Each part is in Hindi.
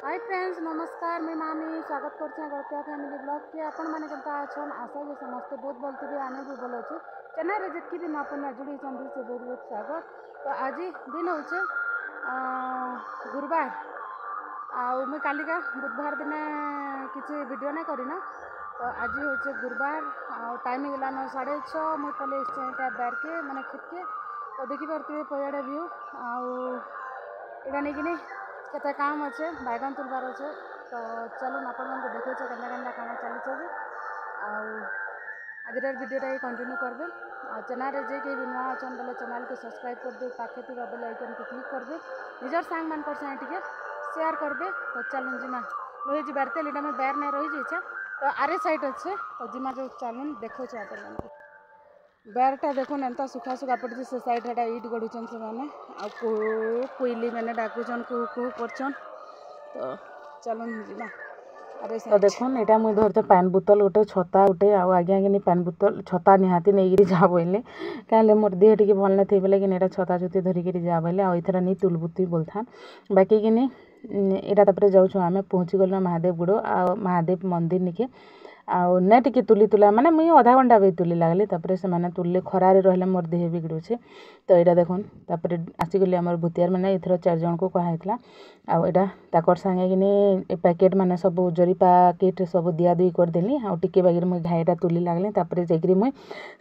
हाय फ्रेंड्स नमस्कार मैं मामी स्वागत करछे गलतिया फैमिली ब्लॉग के आपण माने केनता अछन आशा जे समस्त बहुत बोलथिबे आने भी बोल अछि चैनल रे जतकी भी नापन जुड़ी चंदी से बहुत बहुत स्वागत। तो आज दिन होचे गुरुवार आउ मैं कालिका बुधवार दिन किसी वीडियो नहीं करिना। तो आज होचे गुरुवार टाइम गलान 6:30 मुझे पले इटा बैर के मैंने खेत के तो देखी पारे पयाड़े व्यू आड़ा नहीं केते काम अच्छे बैगन तुलबार अच्छे। तो चलो आपण को देखो केन्दा केन्दा काम चलुचे आज वीडियोटा ही कंटिन्यू करबे। चैनल जे के भी नुआ अच्छन बोले चैनल को सब्सक्राइब कर दे पाखे थी बेल आइकन को क्लिक करबे निजर सांग मान कर टे शेयर करबे। तो चलून जिमा लोहे जी बारते लीटा में बैर नहीं रही जाइए तो आरे साइड अच्छे तो जिमा जो चलून देखो आपण बैरटा देखो एंता सुखा सुखा पड़ी से साइड हेटा इट गढ़ुचन से मैंने कोईली मैंने डाकुचन कु करछन। तो चलो जीमा अरे तो देखो यहाँ मुझे धरते पान बोतल गोटे छता गोटे आगे आगे पान बोतल छता निहाती नहीं जा बोले कहीं मोर देह टी भल नहीं बोले कि छता छुती धरिकी जा बोले आईथर नहीं तुलबुती बोलता बाकी कि यहाँ तापर जाऊँ आम पहुँची गलु महादेव गुड़ आ महादेव मंदिर निके आउ ना टी तुली तुला माने मुई आधा घंटा भी तुली लगली तापर से मैंने तुले खरारे रहले मोर देह बिगड़ुचे। तो यहाँ देखुन तापर आसीगली आम भूतियार मैंने एथर 4 जन को कहुला आटा ताकर सांगे कि पैकेट मैंने सब जरी पैकेट सब दिया दुई करदेली आउ टिके बागिर मुई घाईटा तुली लगली तापर जाकरी मुई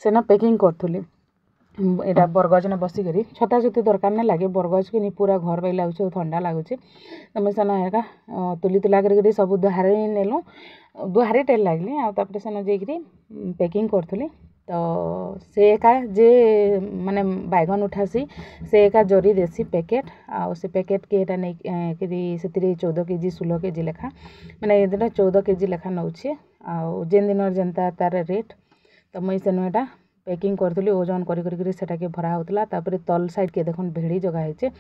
सेना पैकिंग करूली यहाँ बरगज ने बसिक छता छुती दरकार नहीं लगे बरगज की पूरा घर पे लगुच ठंडा लगुच तो मुझे सेना है तुली तुला कर सब दुहारे नेलु दुहारे टेल लगली आपर सेना जाकरी पैकिंग करूली। तो से एका जे माने बैगन उठासी से एका जरी देसी पैकेट आउ से पैकेट के एटा नहीं से 14 केजी 16 केजी लेखा मैंने ये दिन 14 केजी लेखा नौचे आउ जेन दिन जनता तार रेट। तो मुई सेनु एटा पैकिंग करूली ओजन कर भरा होता तापर तल साइड के देखो भेड़ी जगह है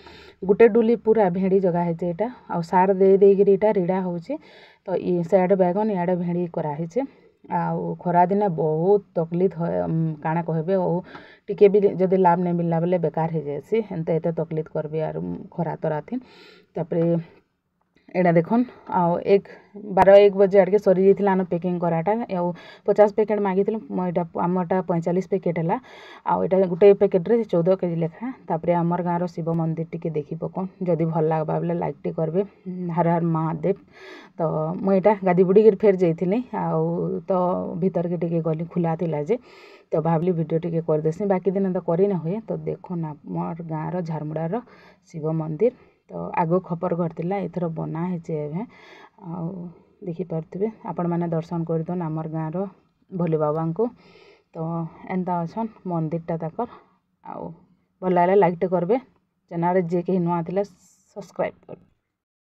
गोटे डुली पूरा भेड़ी जगह है यहाँ आउ सार दे देकर रिड़ा हो। तो सियाड़े बैगन इे भेड़ी कराई आउ खरा दिन बहुत तकलीफ काଣା कहबे और टिके भी जदि लाभ नहीं मिलला बेले बेकार हो जाए एंते एते तकलीफ करबे आर खरा तरा थी। तापर एटा देखन आउ 12-1 बजे आड़के सरी जाइए पैकिंग कराटा आउ 50 पैकेट मागी आमटा 45 पैकेट है आउ एटा गोटे पैकेट रे 14 केजी लेखा। तापर आमर गाँव शिव मंदिर टी देखी पकन जदि भल लगवा बोले लाइक टी करबे हर हर महादेव। तो मुझे गादी बुड़ी फेर जाइली आउ तो भीतर के टिके गली खुला थिला जे तो भावली वीडियो टी करदेसी बाकी दिन तो करना हुए। तो देखो ना मोर गाँव झारमुड़ार शिव मंदिर तो आगो खपर घर थिला एथर बना है देखी पारे आपण मैंने दर्शन कर दन आमर गाँव भोले बाबा को। तो एंता अच्छन मंदिरटा तक आउ भल लगे लाइक टे करबे चैनल जे कहीं नुआ थिले सब्सक्राइब कर।